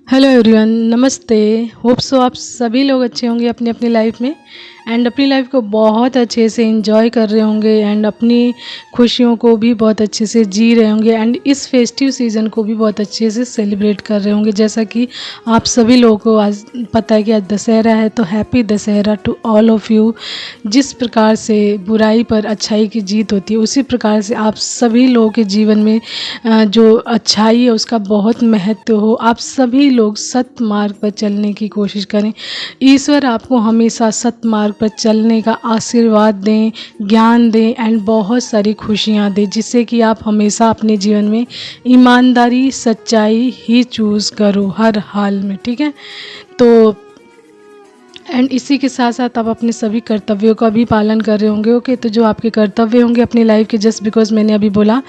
Hello everyone, नमस्ते। Hope so आप सभी लोग अच्छे होंगे अपनी अपनी लाइफ में एंड अपनी लाइफ को बहुत अच्छे से एंजॉय कर रहे होंगे एंड अपनी खुशियों को भी बहुत अच्छे से जी रहे होंगे एंड इस फेस्टिव सीज़न को भी बहुत अच्छे से सेलिब्रेट कर रहे होंगे। जैसा कि आप सभी लोगों को आज पता है कि आज दशहरा है, तो happy Dussehra to all of you. जिस प्रकार से बुराई पर अच्छाई की जीत होती है, उसी प्रकार से आप सभी लोगों के जीवन में जो अच्छाई है उसका बहुत महत्व हो। आप सभी लोग सत्य मार्ग पर चलने की कोशिश करें। ईश्वर आपको हमेशा सत्य मार्ग पर चलने का आशीर्वाद दें, ज्ञान दें एंड बहुत सारी खुशियाँ दें, जिससे कि आप हमेशा अपने जीवन में ईमानदारी, सच्चाई ही चूज़ करो हर हाल में। ठीक है, तो एंड इसी के साथ साथ आप अपने सभी कर्तव्यों का भी पालन कर रहे होंगे। ओके, तो जो आपके कर्तव्य होंगे अपनी लाइफ के, जस्ट बिकॉज मैंने अभी बोला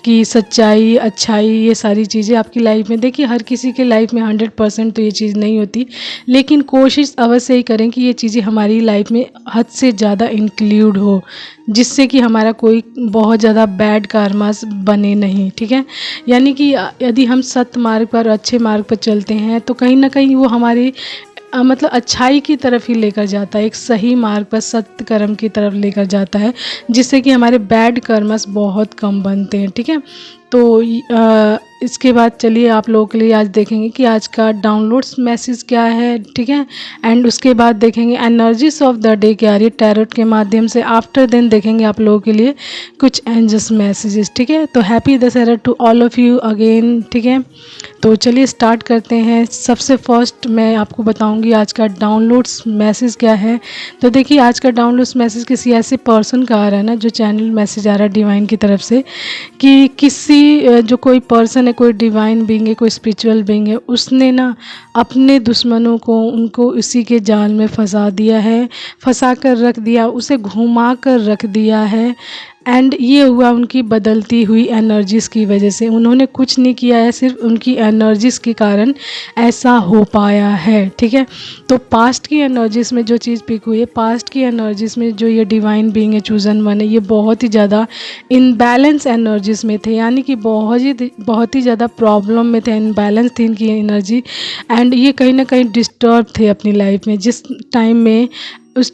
कि सच्चाई, अच्छाई, ये सारी चीज़ें आपकी लाइफ में, देखिए हर किसी के लाइफ में 100% तो ये चीज़ नहीं होती, लेकिन कोशिश अवश्य ही करें कि ये चीज़ें हमारी लाइफ में हद से ज़्यादा इंक्लूड हो, जिससे कि हमारा कोई बहुत ज़्यादा बैड कार्मास बने नहीं। ठीक है, यानी कि यदि हम सत्य मार्ग पर, अच्छे मार्ग पर चलते हैं तो कहीं ना कहीं वो हमारी मतलब अच्छाई की तरफ ही लेकर जाता है, एक सही मार्ग पर सत्य कर्म की तरफ लेकर जाता है, जिससे कि हमारे बैड कर्मस बहुत कम बनते हैं। ठीक है, तो इसके बाद चलिए आप लोगों के लिए आज देखेंगे कि आज का डाउनलोड्स मैसेज क्या है। ठीक है, एंड उसके बाद देखेंगे एनर्जीज ऑफ द डे क्या आ रही है टैरोट के माध्यम से। आफ्टर देन देखेंगे आप लोगों के लिए कुछ एंजल्स मैसेजेस। ठीक है, तो happy Dussehra to all of you again. ठीक है, तो चलिए स्टार्ट करते हैं। सबसे फर्स्ट मैं आपको बताऊंगी आज का डाउनलोड्स मैसेज क्या है। तो देखिए आज का डाउनलोड्स मैसेज किसी ऐसे पर्सन का आ रहा है ना, जो चैनल मैसेज आ रहा है डिवाइन की तरफ से, कि किसी जो कोई पर्सन है, कोई डिवाइन बीइंग है, कोई स्पिरिचुअल बीइंग है, उसने ना अपने दुश्मनों को, उनको इसी के जाल में फंसा दिया है, फंसा कर रख दिया, उसे घुमा कर रख दिया है। एंड ये हुआ उनकी बदलती हुई एनर्जीज़ की वजह से। उन्होंने कुछ नहीं किया है, सिर्फ उनकी एनर्जीज़ के कारण ऐसा हो पाया है। ठीक है, तो पास्ट की एनर्जीज़ में जो चीज़ पिक हुई है, पास्ट की एनर्जीज़ में जो ये डिवाइन बीइंग है, चूजन वन है, ये बहुत ही ज़्यादा इनबैलेंस एनर्जीज़ में थे, यानी कि बहुत ही ज़्यादा प्रॉब्लम में थे, इनबैलेंस थी इनकी एनर्जी। एंड ये कहीं ना कहीं डिस्टर्ब थे अपनी लाइफ में। जिस टाइम में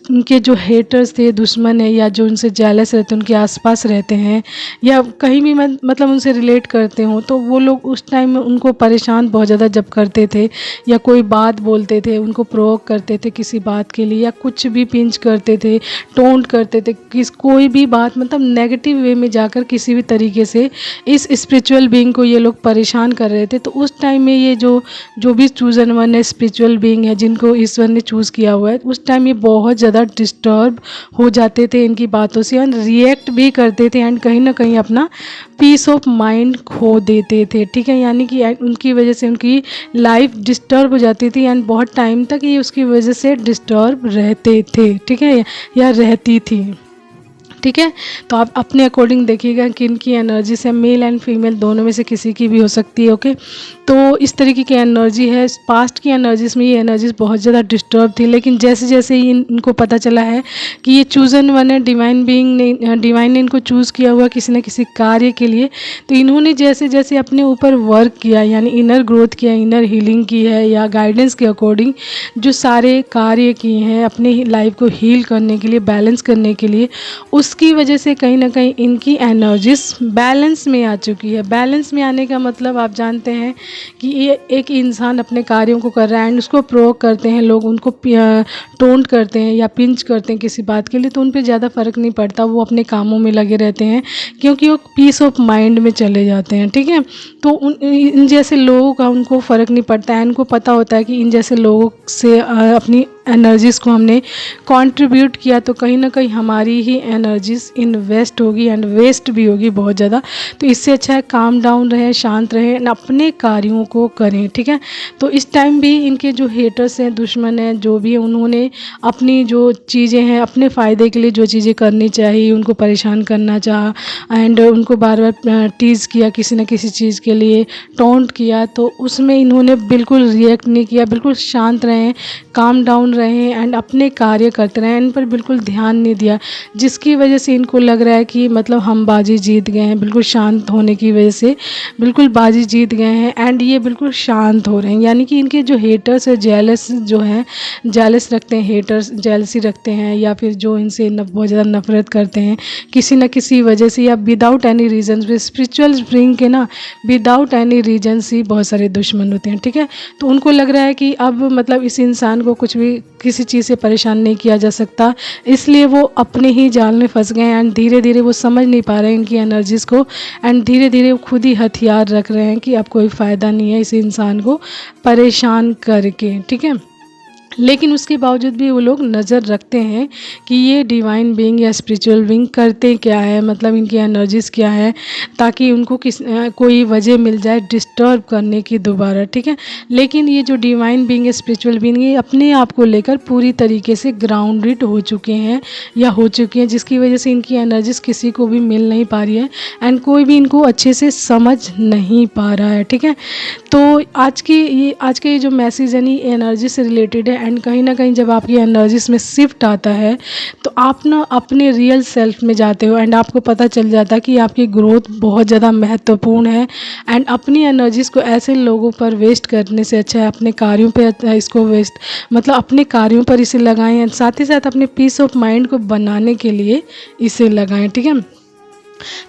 उनके जो हेटर्स थे, दुश्मन है, या जो उनसे जेलस रहते हैं, उनके आसपास रहते हैं, या कहीं भी मतलब उनसे रिलेट करते हो, तो वो लोग उस टाइम में उनको परेशान बहुत ज़्यादा जब करते थे, या कोई बात बोलते थे, उनको प्रोवोक करते थे किसी बात के लिए, या कुछ भी पिंच करते थे, टोंट करते थे, कोई भी बात मतलब नेगेटिव वे में जाकर किसी भी तरीके से इस स्पिरिचुअल बीइंग को ये लोग परेशान कर रहे थे। तो उस टाइम में ये जो भी चूजन वन है, स्पिरिचुअल बीइंग है, जिनको ईश्वर ने चूज़ किया हुआ है, उस टाइम ये बहुत ज़्यादा डिस्टर्ब हो जाते थे इनकी बातों से, एंड रिएक्ट भी करते थे, एंड कहीं ना कहीं अपना पीस ऑफ माइंड खो देते थे। ठीक है, यानी कि उनकी वजह से उनकी लाइफ डिस्टर्ब हो जाती थी, एंड बहुत टाइम तक ये उसकी वजह से डिस्टर्ब रहते थे। ठीक है, या रहती थी। ठीक है, तो आप अपने अकॉर्डिंग देखिएगा कि इनकी एनर्जी से मेल एंड फीमेल दोनों में से किसी की भी हो सकती है। ओके, तो इस तरीके की एनर्जी है। पास्ट की एनर्जीज़ में ये एनर्जीज बहुत ज़्यादा डिस्टर्ब थी, लेकिन जैसे जैसे ही इनको पता चला है कि ये चूजन वन है, डिवाइन ने इनको चूज़ किया हुआ किसी न किसी कार्य के लिए, तो इन्होंने जैसे जैसे अपने ऊपर वर्क किया, यानी इनर ग्रोथ किया, इनर हीलिंग की है, या गाइडेंस के अकॉर्डिंग जो सारे कार्य किए हैं अपनी लाइफ को हील करने के लिए, बैलेंस करने के लिए, उसकी वजह से कहीं ना कहीं इनकी एनर्जीज बैलेंस में आ चुकी है। बैलेंस में आने का मतलब आप जानते हैं कि ये एक इंसान अपने कार्यों को कर रहा है, एंड उसको प्रोवोक करते हैं लोग, उनको टोंट करते हैं या पिंच करते हैं किसी बात के लिए, तो उन पर ज़्यादा फ़र्क नहीं पड़ता, वो अपने कामों में लगे रहते हैं, क्योंकि वो पीस ऑफ माइंड में चले जाते हैं। ठीक है, तो इन जैसे लोगों का उनको फ़र्क नहीं पड़ता है, इनको पता होता है कि इन जैसे लोगों से अपनी एनर्जीज़ को हमने कंट्रीब्यूट किया तो कहीं ना कहीं हमारी ही एनर्जीज़ इन्वेस्ट होगी एंड वेस्ट भी होगी बहुत ज़्यादा। तो इससे अच्छा है काम डाउन रहे, शांत रहे, अपने कार्यों को करें। ठीक है, तो इस टाइम भी इनके जो हेटर्स हैं, दुश्मन हैं, जो भी है, उन्होंने अपनी जो चीज़ें हैं, अपने फ़ायदे के लिए जो चीज़ें करनी चाहिए, उनको परेशान करना चाहा, एंड उनको बार बार टीज़ किया किसी न किसी चीज़ के लिए, टोंट किया, तो उसमें इन्होंने बिल्कुल रिएक्ट नहीं किया, बिल्कुल शांत रहें, काम डाउन रहे हैं एंड अपने कार्य करते रहे, इन पर बिल्कुल ध्यान नहीं दिया, जिसकी वजह से इनको लग रहा है कि मतलब हम बाजी जीत गए हैं। बिल्कुल शांत होने की वजह से बिल्कुल बाजी जीत गए हैं एंड ये बिल्कुल शांत हो रहे हैं। यानी कि इनके जो हेटर्स है, जेलस जो हैं, जेलस रखते हैं, हेटर्स जेलसी रखते हैं, या फिर जो इनसे बहुत ज़्यादा नफरत करते हैं किसी न किसी वजह से, या without any reason. Spiritual spring के ना विदाउट एनी रीजन से बहुत सारे दुश्मन होते हैं, ठीक है। तो उनको लग रहा है कि अब मतलब इस इंसान को कुछ भी किसी चीज़ से परेशान नहीं किया जा सकता, इसलिए वो अपने ही जाल में फंस गए हैं एंड धीरे धीरे वो समझ नहीं पा रहे हैं इनकी एनर्जीज़ को, एंड धीरे धीरे वो खुद ही हथियार रख रहे हैं कि अब कोई फ़ायदा नहीं है इस इंसान को परेशान करके, ठीक है। लेकिन उसके बावजूद भी वो लोग नज़र रखते हैं कि ये डिवाइन बीइंग या स्पिरिचुअल बीइंग करते क्या है, मतलब इनकी एनर्जीज़ क्या है, ताकि उनको कोई वजह मिल जाए डिस्टर्ब करने की दोबारा, ठीक है। लेकिन ये जो डिवाइन बीइंग या स्पिरिचुअल बीइंग, ये अपने आप को लेकर पूरी तरीके से ग्राउंडेड हो चुके हैं या हो चुकी हैं, जिसकी वजह से इनकी एनर्जीज़ किसी को भी मिल नहीं पा रही है एंड कोई भी इनको अच्छे से समझ नहीं पा रहा है, ठीक है। तो आज के ये जो मैसेज है नी एनर्जी से रिलेटेड है, एंड कहीं ना कहीं जब आपकी एनर्जीज में शिफ्ट आता है तो आप ना अपने रियल सेल्फ में जाते हो एंड आपको पता चल जाता है कि आपकी ग्रोथ बहुत ज़्यादा महत्वपूर्ण है। एंड अपनी एनर्जीज़ को ऐसे लोगों पर वेस्ट करने से अच्छा है अपने कार्यों पर इसको वेस्ट, मतलब अपने कार्यों पर इसे लगाएं एंड साथ ही साथ अपने पीस ऑफ माइंड को बनाने के लिए इसे लगाएं, ठीक है।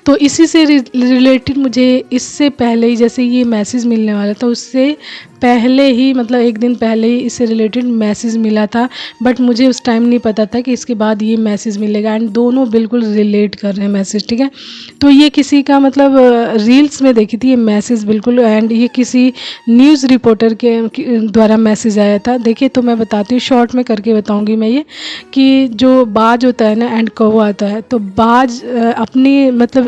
तो इसी से रिलेटेड मुझे इससे पहले ही, जैसे ये मैसेज मिलने वाला था उससे पहले ही, मतलब एक दिन पहले ही इससे रिलेटेड मैसेज मिला था, बट मुझे उस टाइम नहीं पता था कि इसके बाद ये मैसेज मिलेगा एंड दोनों बिल्कुल रिलेट कर रहे हैं मैसेज, ठीक है। तो ये किसी का मतलब रील्स में देखी थी ये मैसेज बिल्कुल, एंड ये किसी न्यूज़ रिपोर्टर के द्वारा मैसेज आया था। देखिए तो मैं बताती हूँ, शॉर्ट में करके बताऊँगी मैं ये, कि जो बाज होता है ना एंड कौवा आता है, तो बाज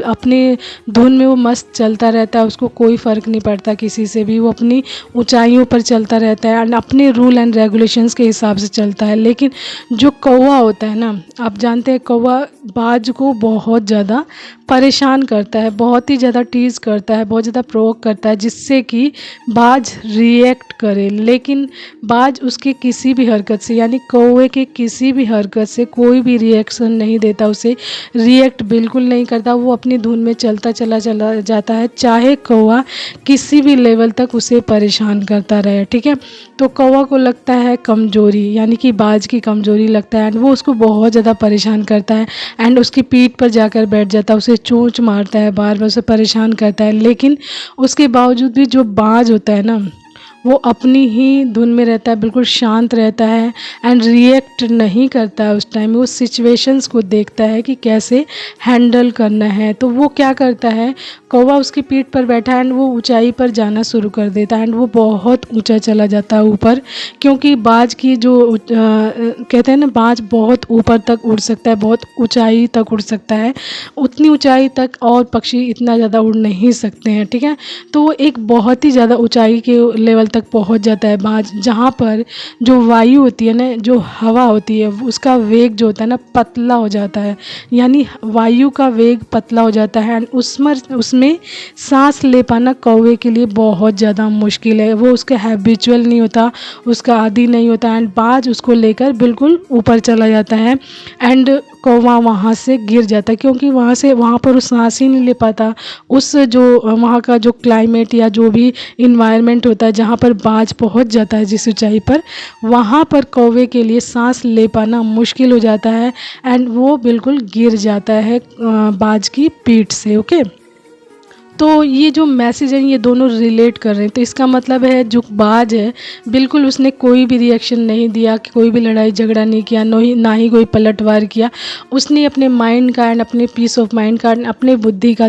अपने धुन में वो मस्त चलता रहता है, उसको कोई फ़र्क नहीं पड़ता किसी से भी, वो अपनी ऊंचाइयों पर चलता रहता है एंड अपने रूल एंड रेगुलेशंस के हिसाब से चलता है। लेकिन जो कौवा होता है ना, आप जानते हैं कौवा बाज को बहुत ज़्यादा परेशान करता है, बहुत ही ज़्यादा टीज़ करता है, बहुत ज़्यादा प्रोवोक करता है, जिससे कि बाज रिएक्ट करे। लेकिन बाज उसके किसी भी हरकत से, यानी कौवे के किसी भी हरकत से कोई भी रिएक्शन नहीं देता, उसे रिएक्ट बिल्कुल नहीं करता, वो अपनी धुन में चलता चला जाता है, चाहे कौवा किसी भी लेवल तक उसे परेशान करता रहे, ठीक है। तो कौवा को लगता है कमज़ोरी, यानी कि बाज की कमज़ोरी लगता है एंड वो उसको बहुत ज़्यादा परेशान करता है एंड उसकी पीठ पर जाकर बैठ जाता है, उसे चोंच मारता है, बार बार उसे परेशान करता है। लेकिन उसके बावजूद भी जो बाज होता है ना, वो अपनी ही धुन में रहता है, बिल्कुल शांत रहता है एंड रिएक्ट नहीं करता है। उस टाइम वो सिचुएशंस को देखता है कि कैसे हैंडल करना है। तो वो क्या करता है, कौवा उसकी पीठ पर बैठा है एंड वो ऊंचाई पर जाना शुरू कर देता है एंड वो बहुत ऊंचा चला जाता है ऊपर, क्योंकि बाज की जो कहते हैं ना, बाज बहुत ऊपर तक उड़ सकता है, बहुत ऊंचाई तक उड़ सकता है, उतनी ऊंचाई तक और पक्षी इतना ज़्यादा उड़ नहीं सकते हैं, ठीक है। तो वो एक बहुत ही ज़्यादा ऊंचाई के लेवल तक पहुंच जाता है बाज, जहाँ पर जो वायु होती है ना, जो हवा होती है, उसका वेग जो होता है ना पतला हो जाता है, यानी वायु का वेग पतला हो जाता है एंड उसमें सांस ले पाना कौवे के लिए बहुत ज़्यादा मुश्किल है। वो उसका हैबिचुअल नहीं होता, उसका आदी नहीं होता एंड बाज उसको लेकर बिल्कुल ऊपर चला जाता है एंड कौवा वहाँ से गिर जाता है, क्योंकि वहाँ पर वो सांस ही नहीं ले पाता। उस जो वहाँ का जो क्लाइमेट या जो भी इन्वायरमेंट होता है जहाँ पर बाज पहुँच जाता है जिस ऊंचाई पर, वहाँ पर कौवे के लिए सांस ले पाना मुश्किल हो जाता है एंड वो बिल्कुल गिर जाता है बाज की पीठ से, ओके। तो ये जो मैसेज है ये दोनों रिलेट कर रहे हैं। तो इसका मतलब है जो बाज है बिल्कुल उसने कोई भी रिएक्शन नहीं दिया, कि कोई भी लड़ाई झगड़ा नहीं किया, ना ही कोई पलटवार किया। उसने अपने माइंड का एंड अपने पीस ऑफ माइंड का, अपने बुद्धि का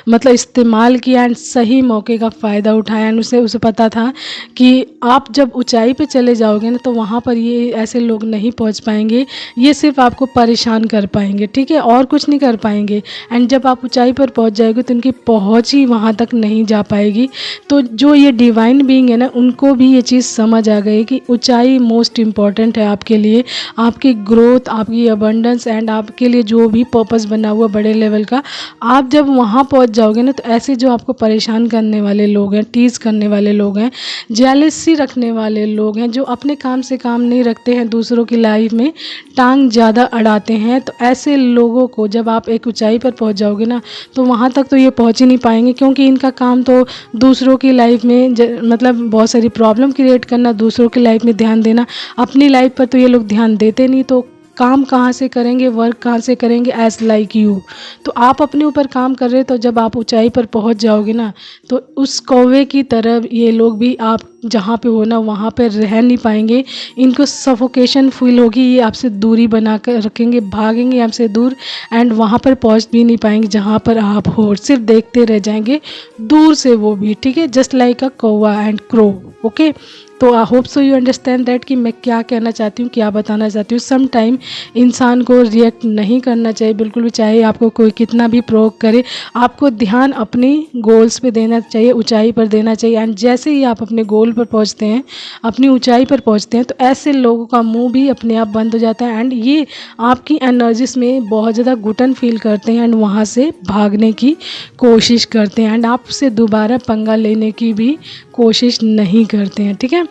मतलब इस्तेमाल किया एंड सही मौके का फ़ायदा उठाया एंड उसे पता था कि आप जब ऊंचाई पे चले जाओगे ना तो वहाँ पर ये ऐसे लोग नहीं पहुँच पाएंगे, ये सिर्फ आपको परेशान कर पाएंगे, ठीक है, और कुछ नहीं कर पाएंगे। एंड जब आप ऊंचाई पर पहुँच जाओगे तो उनकी पहुंच ही वहां तक नहीं जा पाएगी। तो जो ये डिवाइन बीइंग है ना, उनको भी ये चीज़ समझ आ गई कि ऊंचाई मोस्ट इम्पॉर्टेंट है आपके लिए, आपकी ग्रोथ, आपकी अबंडेंस एंड आपके लिए जो भी पर्पस बना हुआ बड़े लेवल का। आप जब वहाँ पहुँच जाओगे ना, तो ऐसे जो आपको परेशान करने वाले लोग हैं, टीज़ करने वाले लोग हैं, जेलसी रखने वाले लोग हैं, जो अपने काम से काम नहीं रखते हैं, दूसरों की लाइफ में टांग ज़्यादा अड़ाते हैं, तो ऐसे लोगों को जब आप एक ऊंचाई पर पहुंच जाओगे ना, तो वहाँ तक तो ये पहुंच ही नहीं पाएंगे, क्योंकि इनका काम तो दूसरों की लाइफ में मतलब बहुत सारी प्रॉब्लम क्रिएट करना, दूसरों की लाइफ में ध्यान देना। अपनी लाइफ पर तो ये लोग ध्यान देते नहीं, तो काम कहाँ से करेंगे, वर्क कहाँ से करेंगे, एज लाइक यू। तो आप अपने ऊपर काम कर रहे, तो जब आप ऊंचाई पर पहुंच जाओगे ना, तो उस कौवे की तरह ये लोग भी आप जहाँ पे हो ना, वहाँ पे रह नहीं पाएंगे। इनको सफोकेशन फील होगी, ये आपसे दूरी बना कर रखेंगे, भागेंगे आपसे दूर, एंड वहाँ पर पहुँच भी नहीं पाएंगे जहाँ पर आप हो, सिर्फ देखते रह जाएंगे दूर से वो भी, ठीक है, जस्ट लाइक अ कौवा एंड क्रो। ओके, तो I hope so you understand that कि मैं क्या कहना चाहती हूँ, क्या बताना चाहती हूँ। सम टाइम इंसान को रिएक्ट नहीं करना चाहिए बिल्कुल भी, चाहे आपको कोई कितना भी प्रोवोक करे। आपको ध्यान अपनी गोल्स पे देना चाहिए, ऊंचाई पर देना चाहिए। एंड जैसे ही आप अपने गोल पर पहुँचते हैं, अपनी ऊंचाई पर पहुँचते हैं, तो ऐसे लोगों का मुंह भी अपने आप बंद हो जाता है, एंड ये आपकी एनर्जीज में बहुत ज़्यादा घुटन फील करते हैं, एंड वहाँ से भागने की कोशिश करते हैं, एंड आपसे दोबारा पंगा लेने की भी कोशिश नहीं करते हैं, ठीक है।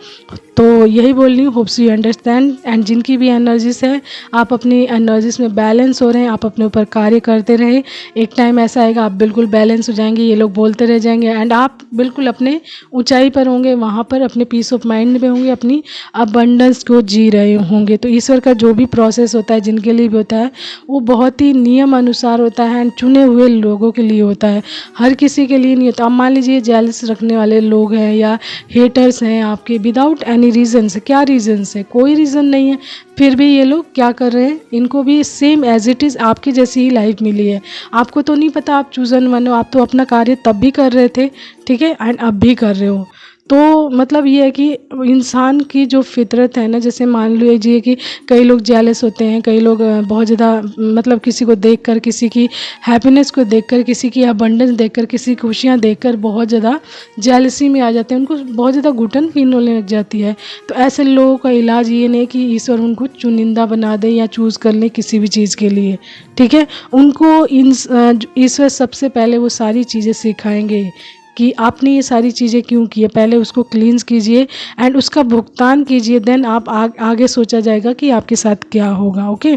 तो यही बोल रही हूँ, होप्स यू अंडरस्टैंड। एंड जिनकी भी एनर्जीज है, आप अपनी एनर्जीज में बैलेंस हो रहे हैं, आप अपने ऊपर कार्य करते रहे, एक टाइम ऐसा आएगा आप बिल्कुल बैलेंस हो जाएंगे, ये लोग बोलते रह जाएंगे, एंड आप बिल्कुल अपने ऊंचाई पर होंगे, वहाँ पर अपने पीस ऑफ माइंड में होंगे, अपनी अबंडेंस को जी रहे होंगे। तो ईश्वर का जो भी प्रोसेस होता है, जिनके लिए भी होता है, वो बहुत ही नियम अनुसार होता है, एंड चुने हुए लोगों के लिए होता है, हर किसी के लिए नहीं होता। अब मान लीजिए जेलस रखने वाले लोग हैं या हेटर्स हैं आपके, विदाउट एनी रीज़न से, क्या रीज़न से, कोई रीज़न नहीं है, फिर भी ये लोग क्या कर रहे हैं, इनको भी सेम एज इट इज़ आपकी जैसी ही लाइफ मिली है। आपको तो नहीं पता आप चूजन वन हो, आप तो अपना कार्य तब भी कर रहे थे, ठीक है, एंड अब भी कर रहे हो। तो मतलब ये है कि इंसान की जो फितरत है ना, जैसे मान लीजिए कि कई लोग जेलस होते हैं, कई लोग बहुत ज़्यादा मतलब किसी को देखकर, किसी की हैप्पीनेस को देखकर, किसी की अबंडेंस देखकर, किसी खुशियाँ देखकर बहुत ज़्यादा जेलसी में आ जाते हैं, उनको बहुत ज़्यादा घुटन फील होने लग जाती है। तो ऐसे लोगों का इलाज ये नहीं कि ईश्वर उनको चुनिंदा बना दे या चूज़ कर ले किसी भी चीज़ के लिए, ठीक है। उनको ईश्वर सबसे पहले वो सारी चीज़ें सिखाएंगे कि आपने ये सारी चीज़ें क्यों की है, पहले उसको क्लींस कीजिए एंड उसका भुगतान कीजिए, देन आप आगे सोचा जाएगा कि आपके साथ क्या होगा। ओके,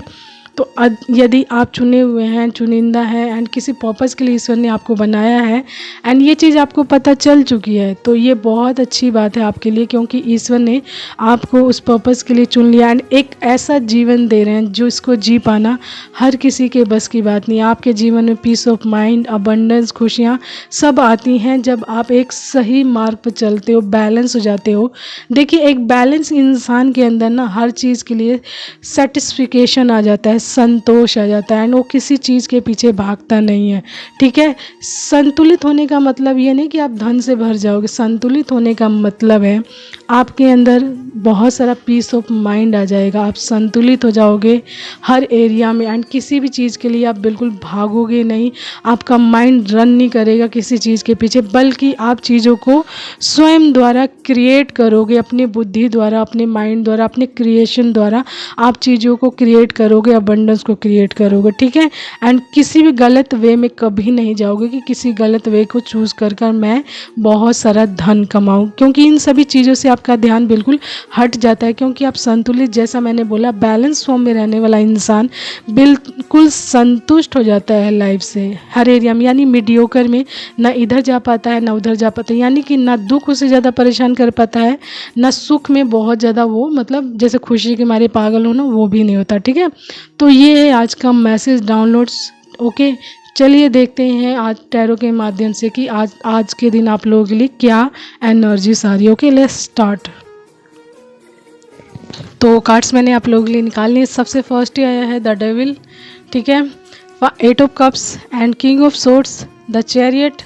तो यदि आप चुने हुए हैं, चुनिंदा हैं, एंड किसी पर्पज़ के लिए ईश्वर ने आपको बनाया है, एंड ये चीज़ आपको पता चल चुकी है, तो ये बहुत अच्छी बात है आपके लिए, क्योंकि ईश्वर ने आपको उस पर्पज़ के लिए चुन लिया, एंड एक ऐसा जीवन दे रहे हैं जो इसको जी पाना हर किसी के बस की बात नहीं। आपके जीवन में पीस ऑफ माइंड, अबंडेंस, खुशियाँ सब आती हैं जब आप एक सही मार्ग पर चलते हो, बैलेंस हो जाते हो। देखिए, एक बैलेंस इंसान के अंदर ना हर चीज़ के लिए सेटिस्फिकेशन आ जाता है, संतोष आ जाता है, एंड वो किसी चीज़ के पीछे भागता नहीं है, ठीक है। संतुलित होने का मतलब ये नहीं कि आप धन से भर जाओगे, संतुलित होने का मतलब है आपके अंदर बहुत सारा पीस ऑफ माइंड आ जाएगा, आप संतुलित हो जाओगे हर एरिया में, एंड किसी भी चीज़ के लिए आप बिल्कुल भागोगे नहीं, आपका माइंड रन नहीं करेगा किसी चीज़ के पीछे, बल्कि आप चीज़ों को स्वयं द्वारा क्रिएट करोगे, अपनी बुद्धि द्वारा, अपने माइंड द्वारा, अपने क्रिएशन द्वारा आप चीज़ों को क्रिएट करोगे, अबंडेंस को क्रिएट करोगे, ठीक है। एंड किसी भी गलत वे में कभी नहीं जाओगे कि किसी गलत वे को चूज़ कर मैं बहुत सारा धन कमाऊँ, क्योंकि इन सभी चीज़ों से आपका ध्यान बिल्कुल हट जाता है, क्योंकि आप संतुलित, जैसा मैंने बोला, बैलेंस फॉर्म में रहने वाला इंसान बिल्कुल संतुष्ट हो जाता है लाइफ से हर एरिया में, यानी मीडियोकर में ना इधर जा पाता है ना उधर जा पाता है, यानी कि ना दुख उसे ज़्यादा परेशान कर पाता है, ना सुख में बहुत ज़्यादा वो मतलब जैसे खुशी के मारे पागल हो ना, वो भी नहीं होता, ठीक है। तो ये है आज का मैसेज डाउनलोड्स। ओके, चलिए देखते हैं आज टैरो के माध्यम से कि आज के दिन आप लोगों के लिए क्या एनर्जी आ रही है। Okay, let's start. तो कार्ड्स मैंने आप लोगों के लिए निकाल लिए। सबसे फर्स्ट ही आया है द डेविल, ठीक है, 8 of cups and king of swords, the chariot,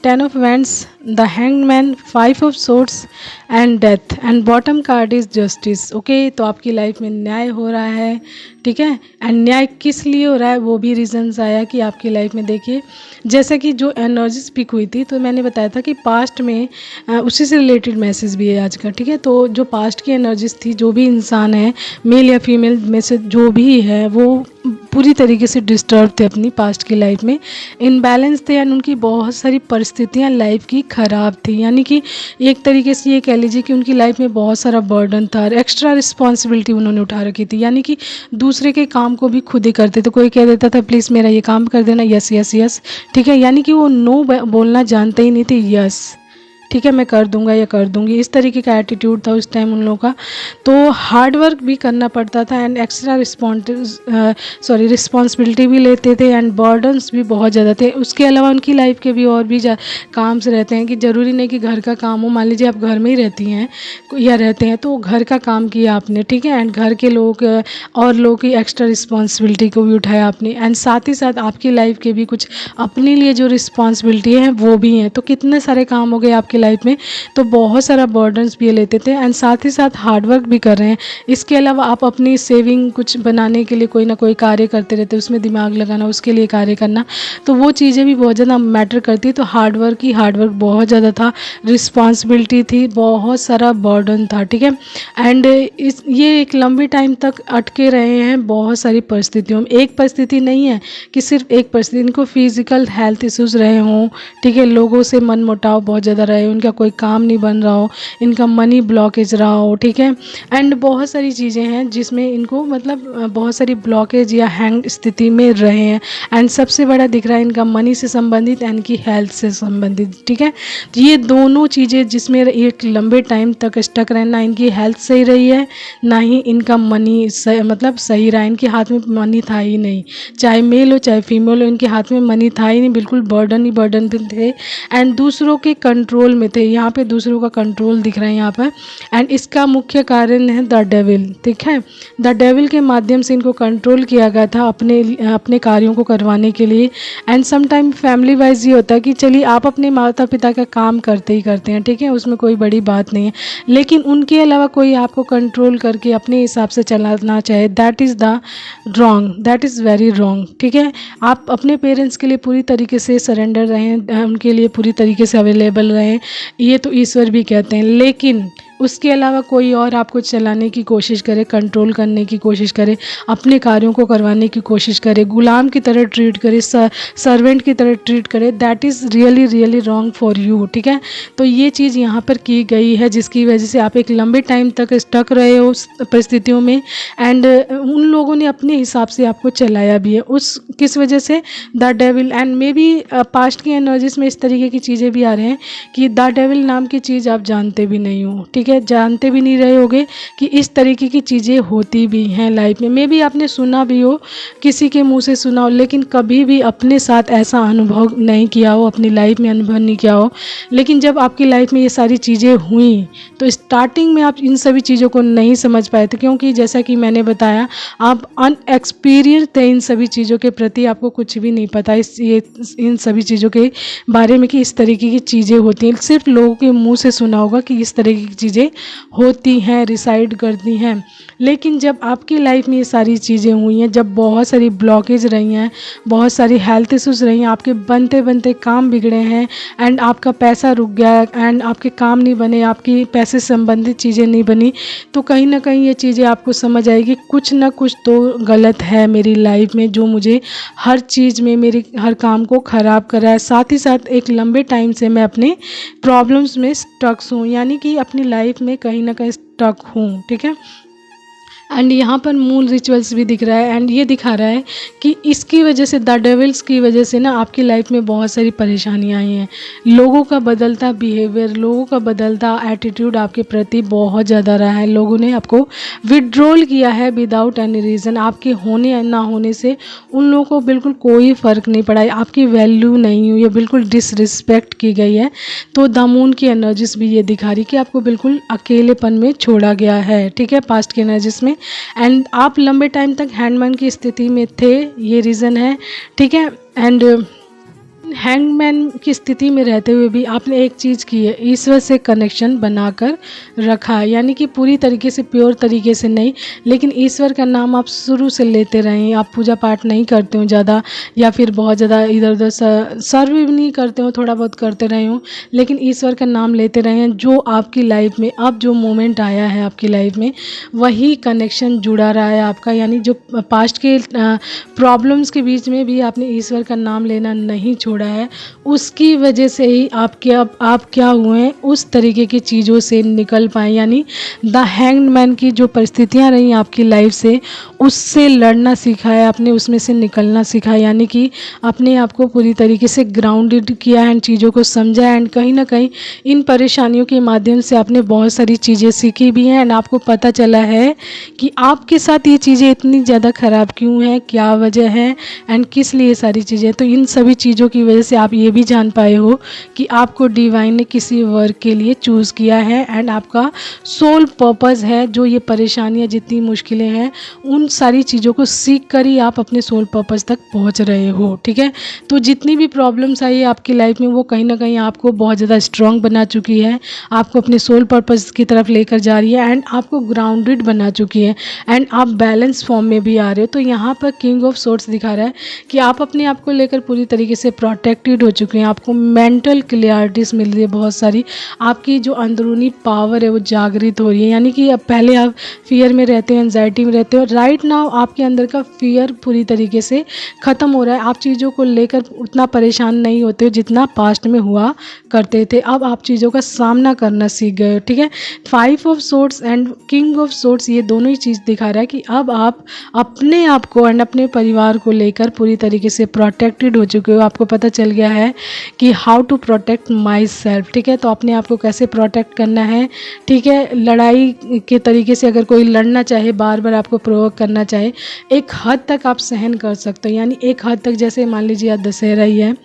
10 of wands, the hangman, 5 of swords and death, and bottom card is justice. Okay, तो आपकी लाइफ में न्याय हो रहा है, ठीक है। एंड न्याय किस लिए हो रहा है वो भी रीजंस आया कि आपकी लाइफ में देखिए, जैसे कि जो एनर्जी स्पीक हुई थी तो मैंने बताया था कि पास्ट में उसी से रिलेटेड मैसेज भी है आज का, ठीक है। तो जो पास्ट की एनर्जीज थी, जो भी इंसान है मेल या फीमेल में से जो भी है, वो पूरी तरीके से डिस्टर्ब थे अपनी पास्ट की लाइफ में, इनबैलेंस थे, एंड उनकी बहुत सारी परिस्थितियां लाइफ की ख़राब थी। यानी कि एक तरीके से ये कह लीजिए कि उनकी लाइफ में बहुत सारा बर्डन था, एक्स्ट्रा रिस्पॉन्सिबिलिटी उन्होंने उठा रखी थी। यानी कि दूसरे के काम को भी खुद ही करते थे। कोई कह देता था प्लीज़ मेरा ये काम कर देना, यस यस यस, ठीक है। यानी कि वो नो बोलना जानते ही नहीं थे, यस ठीक है मैं कर दूंगा या कर दूंगी, इस तरीके का एटीट्यूड था उस टाइम उन लोगों का। तो हार्ड वर्क भी करना पड़ता था, एंड एक्स्ट्रा रिस्पॉन्सिबिलिटी भी लेते थे, एंड बर्डन्स भी बहुत ज़्यादा थे। उसके अलावा उनकी लाइफ के भी और भी काम से रहते हैं कि ज़रूरी नहीं कि घर का काम हो। मान लीजिए आप घर में ही रहती हैं या रहते हैं तो घर का काम किया आपने, ठीक है, एंड घर के लोग और लोगों की एक्स्ट्रा रिस्पॉन्सिबिलिटी को भी उठाया आपने, एंड साथ ही साथ आपकी लाइफ के भी कुछ अपने लिए जो रिस्पॉन्सिबिलिटी है वो भी हैं। तो कितने सारे काम हो गए आपके लाइफ में, तो बहुत सारा बर्डन्स भी लेते थे, एंड साथ ही साथ हार्डवर्क भी कर रहे हैं। इसके अलावा आप अपनी सेविंग कुछ बनाने के लिए कोई ना कोई कार्य करते रहते, उसमें दिमाग लगाना, उसके लिए कार्य करना, तो वो चीज़ें भी बहुत ज़्यादा मैटर करती है। तो हार्डवर्क बहुत ज़्यादा था, रिस्पॉन्सिबिलिटी थी, बहुत सारा बर्डन था, ठीक है। एंड ये एक लंबे टाइम तक अटके रहे हैं बहुत सारी परिस्थितियों में। एक परिस्थिति नहीं है कि सिर्फ एक परिस्थिति, इनको फिजिकल हेल्थ इश्यूज़ रहे हों, ठीक है, लोगों से मन मुटाव बहुत ज़्यादा रहे, उनका कोई काम नहीं बन रहा हो, इनका मनी ब्लॉकेज रहा हो, ठीक है, एंड बहुत सारी चीज़ें हैं जिसमें इनको मतलब बहुत सारी ब्लॉकेज या हैंग स्थिति में रहे हैं। एंड सबसे बड़ा दिख रहा है इनका मनी से संबंधित, इनकी हेल्थ से संबंधित, ठीक है। तो ये दोनों चीज़ें जिसमें एक लंबे टाइम तक स्टक रहे, ना इनकी हेल्थ सही रही है, ना ही इनका मनी मतलब सही रहा। इनके हाथ में मनी था ही नहीं, चाहे मेल हो चाहे फीमेल हो, इनके हाथ में मनी था ही नहीं, बिल्कुल बर्डन ही बर्डन पे थे, एंड दूसरों के कंट्रोल में थे। यहाँ पे दूसरों का कंट्रोल दिख रहा है यहाँ पर, एंड इसका मुख्य कारण है द डेविल, ठीक है। द डेविल के माध्यम से इनको कंट्रोल किया गया था अपने कार्यों को करवाने के लिए। एंड समटाइम फैमिली वाइज ये होता है कि चलिए आप अपने माता पिता का काम करते ही करते हैं, ठीक है, उसमें कोई बड़ी बात नहीं है, लेकिन उनके अलावा कोई आपको कंट्रोल करके अपने हिसाब से चलाना चाहे, that is the wrong, that is very wrong, ठीक है। आप अपने पेरेंट्स के लिए पूरी तरीके से सरेंडर रहें, उनके लिए पूरी तरीके से अवेलेबल रहें, ये तो ईश्वर भी कहते हैं। लेकिन उसके अलावा कोई और आपको चलाने की कोशिश करे, कंट्रोल करने की कोशिश करे, अपने कार्यों को करवाने की कोशिश करे, गुलाम की तरह ट्रीट करे, सर्वेंट की तरह ट्रीट करे, that is really really wrong for you, ठीक है। तो ये चीज़ यहाँ पर की गई है जिसकी वजह से आप एक लंबे टाइम तक स्टक रहे हो उस परिस्थितियों में, एंड उन लोगों ने अपने हिसाब से आपको चलाया भी है। उस किस वजह से, the devil, and may be past की एनर्जीज में इस तरीके की चीज़ें भी आ रहे हैं कि द डेविल नाम की चीज़ आप जानते भी नहीं हो, ठीक है, जानते भी नहीं रहे होगे कि इस तरीके की चीज़ें होती भी हैं लाइफ में। मे बी आपने सुना भी हो, किसी के मुंह से सुना हो, लेकिन कभी भी अपने साथ ऐसा अनुभव नहीं किया हो, अपनी लाइफ में अनुभव नहीं किया हो। लेकिन जब आपकी लाइफ में ये सारी चीज़ें हुई तो स्टार्टिंग में आप इन सभी चीज़ों को नहीं समझ पाए थे, क्योंकि जैसा कि मैंने बताया आप अनएक्सपीरियंस थे इन सभी चीज़ों के प्रति, आपको कुछ भी नहीं पता इन सभी चीज़ों के बारे में कि इस तरीके की चीज़ें होती हैं। सिर्फ लोगों के मुंह से सुना होगा कि इस तरीके की चीज़ें होती हैं, रिसाइड करती हैं। लेकिन जब आपकी लाइफ में ये सारी चीज़ें हुई हैं, जब बहुत सारी ब्लॉकेज रही हैं, बहुत सारी हेल्थ इश्यूज़ रही हैं, आपके बनते बनते काम बिगड़े हैं, एंड आपका पैसा रुक गया, एंड आपके काम नहीं बने, आपकी पैसे संबंधित चीज़ें नहीं बनी, तो कहीं ना कहीं ये चीज़ें आपको समझ आएगी कुछ ना कुछ तो गलत है मेरी लाइफ में, जो मुझे हर चीज़ में मेरे हर काम को ख़राब कर रहा है। साथ ही साथ एक लंबे टाइम से मैं अपने प्रॉब्लम्स में स्टक हूँ, यानी कि अपनी लाइफ में कहीं ना कहीं स्टक हूँ, ठीक है। एंड यहाँ पर मूल रिचुअल्स भी दिख रहा है, एंड ये दिखा रहा है कि इसकी वजह से, द डेविल्स की वजह से ना आपकी लाइफ में बहुत सारी परेशानियाँ आई हैं। लोगों का बदलता बिहेवियर, लोगों का बदलता एटीट्यूड आपके प्रति बहुत ज़्यादा रहा है। लोगों ने आपको विड्रॉल किया है विदाउट एनी रीज़न। आपके होने या ना होने से उन लोगों को बिल्कुल कोई फ़र्क नहीं पड़ा है, आपकी वैल्यू नहीं हुई है, बिल्कुल डिसरिस्पेक्ट की गई है। तो द मून की एनर्जीज भी ये दिखा रही कि आपको बिल्कुल अकेलेपन में छोड़ा गया है, ठीक है, पास्ट की एनर्जीज में। एंड आप लंबे टाइम तक हैंडमैन की स्थिति में थे, ये रीज़न है, ठीक है। एंड हैंगमैन की स्थिति में रहते हुए भी आपने एक चीज़ की है, ईश्वर से कनेक्शन बनाकर रखा है। यानी कि पूरी तरीके से प्योर तरीके से नहीं, लेकिन ईश्वर का नाम आप शुरू से लेते रहें। आप पूजा पाठ नहीं करते हो ज़्यादा, या फिर बहुत ज़्यादा इधर उधर सर्व भी नहीं करते हो, थोड़ा बहुत करते रहे हो, लेकिन ईश्वर का नाम लेते रहें। जो आपकी लाइफ में अब जो मोमेंट आया है आपकी लाइफ में, वही कनेक्शन जुड़ा रहा है आपका। यानी जो पास्ट के प्रॉब्लम्स के बीच में भी आपने ईश्वर का नाम लेना नहीं छोड़ा है, उसकी वजह से ही आप क्या हुए हैं, उस तरीके की चीज़ों से निकल पाए। यानी द हैंग्ड मैन की जो परिस्थितियां रही आपकी लाइफ से, उससे लड़ना सीखा है आपने, उसमें से निकलना सीखा है। यानी कि अपने आप को पूरी तरीके से ग्राउंडेड किया है, एंड चीज़ों को समझा है, एंड कहीं ना कहीं इन परेशानियों के माध्यम से आपने बहुत सारी चीज़ें सीखी भी हैं, एंड आपको पता चला है कि आपके साथ ये चीज़ें इतनी ज़्यादा ख़राब क्यों हैं, क्या वजह है, एंड किस लिए सारी चीज़ें। तो इन सभी चीज़ों की वजह से आप ये भी जान पाए हो कि आपको डिवाइन ने किसी वर्क के लिए चूज़ किया है, एंड आपका सोल पर्पस है। जो ये परेशानियाँ, जितनी मुश्किलें हैं, उन सारी चीज़ों को सीख कर ही आप अपने सोल पर्पस तक पहुंच रहे हो। ठीक है, तो जितनी भी प्रॉब्लम्स आई है आपकी लाइफ में, वो कहीं ना कहीं आपको बहुत ज़्यादा स्ट्रांग बना चुकी है, आपको अपने सोल पर्पस की तरफ लेकर जा रही है, एंड आपको ग्राउंडेड बना चुकी है, एंड आप बैलेंस फॉर्म में भी आ रहे हो। तो यहाँ पर किंग ऑफ सोर्ड्स दिखा रहा है कि आप अपने आप को लेकर पूरी तरीके से प्रोटेक्टेड हो चुके हैं। आपको मेंटल क्लियरिटीज़ मिल रही है बहुत सारी, आपकी जो अंदरूनी पावर है वो जागृत हो रही है। यानी कि अब पहले आप फियर में रहते हो, एंजाइटी में रहते हो, राइट नाउ आपके अंदर का फियर पूरी तरीके से ख़त्म हो रहा है। आप चीज़ों को लेकर उतना परेशान नहीं होते हो जितना पास्ट में हुआ करते थे। अब आप चीज़ों का सामना करना सीख गए हो। ठीक है, 5 of swords and king of swords ये दोनों ही चीज़ दिखा रहा है कि अब आप अपने आप को एंड अपने परिवार को लेकर पूरी तरीके से प्रोटेक्टेड हो चुके हो। आपको पता चल गया है कि how to protect myself. ठीक है, तो अपने आप को कैसे प्रोटेक्ट करना है। ठीक है, लड़ाई के तरीके से अगर कोई लड़ना चाहे, बार बार आपको प्रोवोक करना चाहे, एक हद तक आप सहन कर सकते हो। यानी एक हद तक, जैसे मान लीजिए आज दशहरा ही है,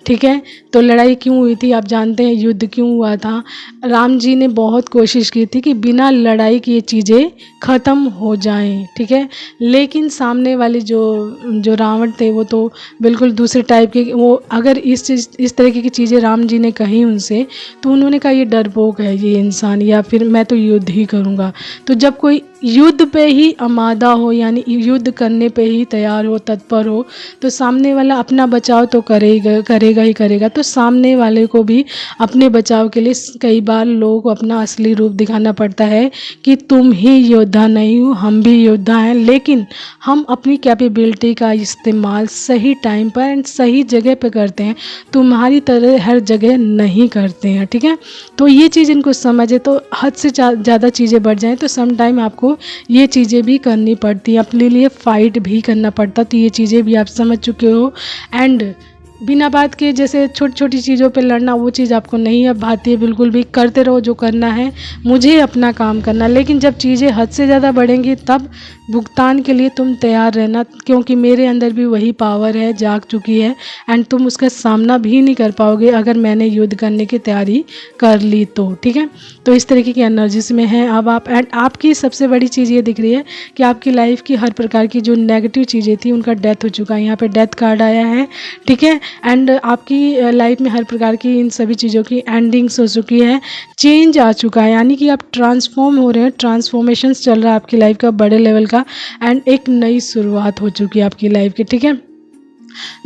ठीक है, तो लड़ाई क्यों हुई थी आप जानते हैं, युद्ध क्यों हुआ था। राम जी ने बहुत कोशिश की थी कि बिना लड़ाई की ये चीज़ें ख़त्म हो जाएं। ठीक है, लेकिन सामने वाले जो रावण थे वो तो बिल्कुल दूसरे टाइप के, वो अगर इस तरीके की चीज़ें राम जी ने कही उनसे, तो उन्होंने कहा ये डरपोक है ये इंसान, या फिर मैं तो युद्ध ही करूँगा। तो जब कोई युद्ध पे ही आमादा हो, यानी युद्ध करने पे ही तैयार हो, तत्पर हो, तो सामने वाला अपना बचाव तो करेगा ही करेगा। तो सामने वाले को भी अपने बचाव के लिए कई बार लोगों को अपना असली रूप दिखाना पड़ता है कि तुम ही योद्धा नहीं हो, हम भी योद्धा हैं, लेकिन हम अपनी कैपेबिलिटी का इस्तेमाल सही टाइम पर एंड सही जगह पे करते हैं, तुम्हारी तरह हर जगह नहीं करते हैं। ठीक है, तो ये चीज़ इनको समझे, तो हद से ज़्यादा चीज़ें बढ़ जाएं तो सम टाइम आपको ये चीज़ें भी करनी पड़ती है, अपने लिए फाइट भी करना पड़ता। तो ये चीज़ें भी आप समझ चुके हो, एंड बिना बात के जैसे छोटी छोटी चीज़ों पे लड़ना, वो चीज़ आपको नहीं अब भाती है बिल्कुल भी। करते रहो जो करना है, मुझे अपना काम करना, लेकिन जब चीज़ें हद से ज़्यादा बढ़ेंगी तब भुगतान के लिए तुम तैयार रहना, क्योंकि मेरे अंदर भी वही पावर है, जाग चुकी है, एंड तुम उसका सामना भी नहीं कर पाओगे अगर मैंने युद्ध करने की तैयारी कर ली तो। ठीक है, तो इस तरीके की एनर्जीज में है अब आप, एंड आपकी सबसे बड़ी चीज़ ये दिख रही है कि आपकी लाइफ की हर प्रकार की जो नेगेटिव चीज़ें थी उनका डेथ हो चुका है। यहाँ पे डेथ कार्ड आया है। ठीक है, एंड आपकी लाइफ में हर प्रकार की इन सभी चीज़ों की एंडिंग्स हो चुकी है, चेंज आ चुका है, यानी कि आप ट्रांसफॉर्म हो रहे हैं, ट्रांसफॉर्मेशंस चल रहा है आपकी लाइफ का बड़े लेवल का, एंड एक नई शुरुआत हो चुकी है आपकी लाइफ की। ठीक है,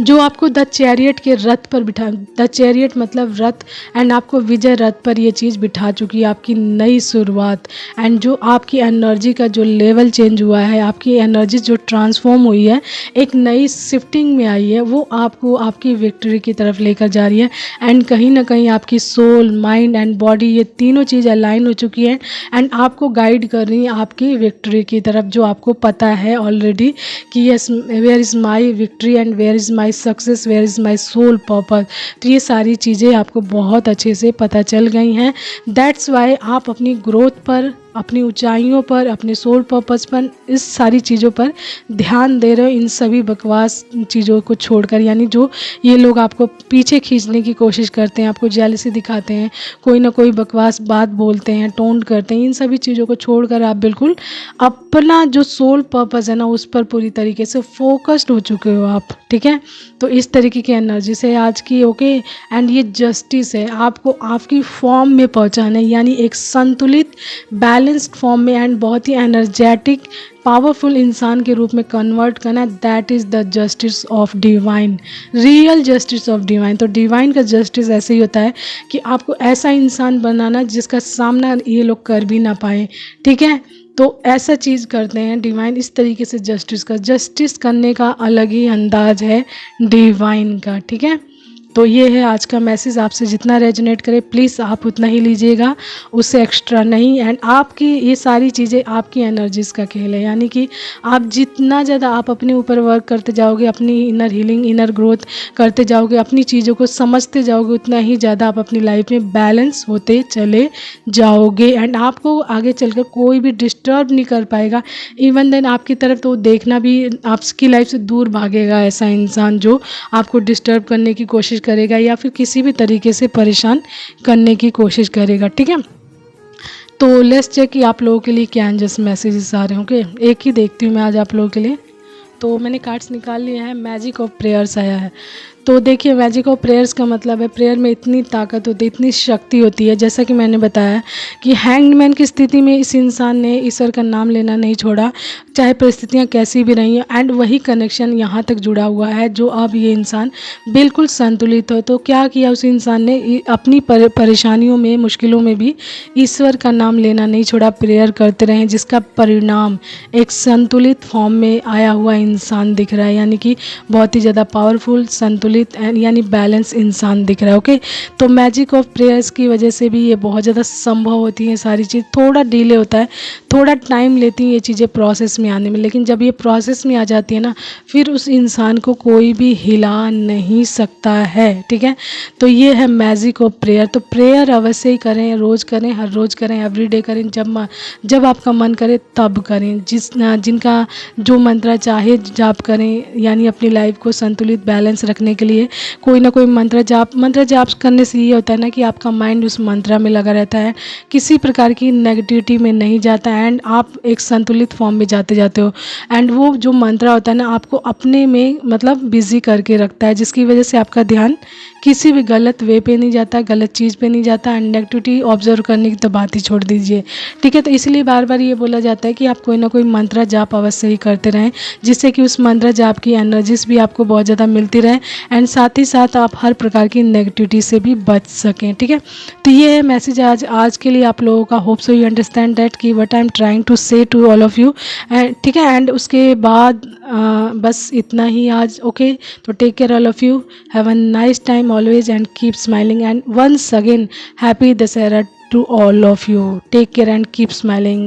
जो आपको द चैरियट के रथ पर बिठा, द चैरियट मतलब रथ, एंड आपको विजय रथ पर ये चीज़ बिठा चुकी है, आपकी नई शुरुआत, एंड जो आपकी एनर्जी का जो लेवल चेंज हुआ है, आपकी एनर्जी जो ट्रांसफॉर्म हुई है, एक नई शिफ्टिंग में आई है, वो आपको आपकी विक्ट्री की तरफ लेकर जा रही है, एंड कहीं ना कहीं आपकी सोल, माइंड एंड बॉडी, ये तीनों चीज़ अलाइन हो चुकी है, एंड आपको गाइड कर रही है आपकी विक्ट्री की तरफ, जो आपको पता है ऑलरेडी कि yes, where is my victory and where is my success, where is my soul purpose. तो ये सारी चीज़ें आपको बहुत अच्छे से पता चल गई हैं। दैट्स वाई आप अपनी ग्रोथ पर अपनी ऊंचाइयों पर, अपने सोल पर्पस पर, इस सारी चीज़ों पर ध्यान दे रहे हो, इन सभी बकवास चीज़ों को छोड़कर। यानी जो ये लोग आपको पीछे खींचने की कोशिश करते हैं, आपको जेलसी दिखाते हैं, कोई ना कोई बकवास बात बोलते हैं, टोंट करते हैं, इन सभी चीज़ों को छोड़कर आप बिल्कुल अपना जो सोल पर्पस है ना उस पर पूरी तरीके से फोकस्ड हो चुके हो आप, ठीक है। तो इस तरीके की एनर्जी से आज की, ओके। एंड ये जस्टिस है, आपको आपकी फॉर्म में पहुंचाना है, यानी एक संतुलित बैलेंस्ड फॉर्म में एंड बहुत ही एनर्जेटिक पावरफुल इंसान के रूप में कन्वर्ट करना। That is the justice of divine, real justice of divine. तो डिवाइन का जस्टिस ऐसे ही होता है कि आपको ऐसा इंसान बनाना जिसका सामना ये लोग कर भी ना पाए, ठीक है। तो ऐसा चीज़ करते हैं डिवाइन, इस तरीके से जस्टिस करने का अलग ही अंदाज है डिवाइन का, ठीक है। तो ये है आज का मैसेज, आपसे जितना रेजोनेट करे प्लीज़ आप उतना ही लीजिएगा, उससे एक्स्ट्रा नहीं। एंड आपकी ये सारी चीज़ें आपकी एनर्जीज़ का खेल है, यानी कि आप जितना ज़्यादा आप अपने ऊपर वर्क करते जाओगे, अपनी इनर हीलिंग, इनर ग्रोथ करते जाओगे, अपनी चीज़ों को समझते जाओगे, उतना ही ज़्यादा आप अपनी लाइफ में बैलेंस होते चले जाओगे। एंड आपको आगे चलकर कोई भी डिस्टर्ब नहीं कर पाएगा। इवन देन आपकी तरफ तो देखना भी, आपकी लाइफ से दूर भागेगा ऐसा इंसान जो आपको डिस्टर्ब करने की कोशिश करेगा या फिर किसी भी तरीके से परेशान करने की कोशिश करेगा, ठीक है। तो लेट्स चेक कि आप लोगों के लिए क्या एंजल्स मैसेजेस आ रहे हैं। ओके, एक ही देखती हूँ मैं आज आप लोगों के लिए। तो मैंने कार्ड्स निकाल लिए हैं, मैजिक ऑफ प्रेयर्स आया है। तो देखिए, मैजिक ऑफ प्रेयर्स का मतलब है प्रेयर में इतनी ताकत होती है, इतनी शक्ति होती है। जैसा कि मैंने बताया कि हैंग्ड मैन की स्थिति में इस इंसान ने ईश्वर का नाम लेना नहीं छोड़ा, चाहे परिस्थितियाँ कैसी भी रही हैं। एंड वही कनेक्शन यहाँ तक जुड़ा हुआ है जो अब ये इंसान बिल्कुल संतुलित हो। तो क्या किया उस इंसान ने, अपनी परेशानियों में, मुश्किलों में भी ईश्वर का नाम लेना नहीं छोड़ा, प्रेयर करते रहे, जिसका परिणाम एक संतुलित फॉर्म में आया हुआ इंसान दिख रहा है। यानी कि बहुत ही ज़्यादा पावरफुल, संतुलित एंड यानी बैलेंस इंसान दिख रहा है, ओके। तो मैजिक ऑफ प्रेयर्स की वजह से भी ये बहुत ज़्यादा संभव होती है सारी चीज़। थोड़ा डिले होता है, थोड़ा टाइम लेती हैं ये चीज़ें प्रोसेस में आने में, लेकिन जब ये प्रोसेस में आ जाती है ना, फिर उस इंसान को कोई भी हिला नहीं सकता है, ठीक है। तो ये है मैजिक ऑफ प्रेयर। तो प्रेयर अवश्य ही करें, रोज़ करें, हर रोज़ करें, एवरीडे करें, जब आपका मन करे तब करें। जिनका जो मंत्र चाहे जाप करें, यानी अपनी लाइफ को संतुलित बैलेंस रखने के लिए कोई ना कोई मंत्र जाप करने से ये होता है ना कि आपका माइंड उस मंत्र में लगा रहता है, किसी प्रकार की नेगेटिविटी में नहीं जाता एंड आप एक संतुलित फॉर्म में जाते हो। एंड वो जो मंत्र होता है ना, आपको अपने में मतलब बिजी करके रखता है, जिसकी वजह से आपका ध्यान किसी भी गलत वे पे नहीं जाता, गलत चीज़ पे नहीं जाता। एंड नेगेटिविटी ऑब्जर्व करने की तो बात ही छोड़ दीजिए, ठीक है। तो इसलिए बार बार ये बोला जाता है कि आप कोई ना कोई मंत्र जाप अवश्य ही करते रहें, जिससे कि उस मंत्र जाप की एनर्जीज भी आपको बहुत ज़्यादा मिलती रहे एंड साथ ही साथ आप हर प्रकार की नेगेटिविटी से भी बच सकें, ठीक है। तो ये है मैसेज आज के लिए आप लोगों का। Hope so you understand that कि what I am trying to say to all of you, and ठीक है। एंड उसके बाद बस इतना ही आज, ओके। तो take care all of you, have a nice time always and keep smiling, and once again happy Dasara to all of you. Take care and keep smiling.